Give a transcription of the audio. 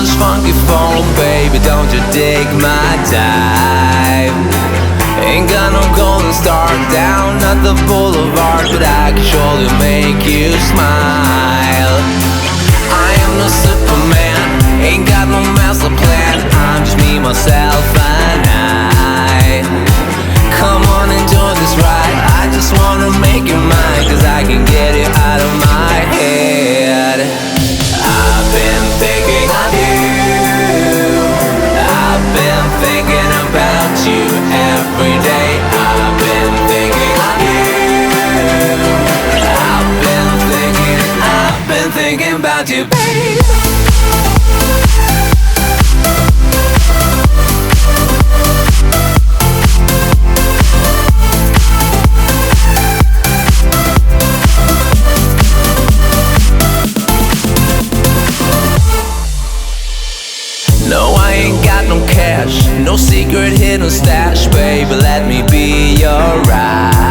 this funky phone, baby, don't you dig my type? Ain't got no golden star down at the boulevard, but I can surely make you smile. I am no Superman, ain't got no master plan, I'm just me, myself, and I. Come on, enjoy this ride, I just wanna make you mine, cause I can get it out of my head. I've been thinking of you, I've been thinking about you every day. I've been thinking of you, I've been thinking about you, babe. No, I ain't got no cash, no secret hidden stash, baby, let me be your ride.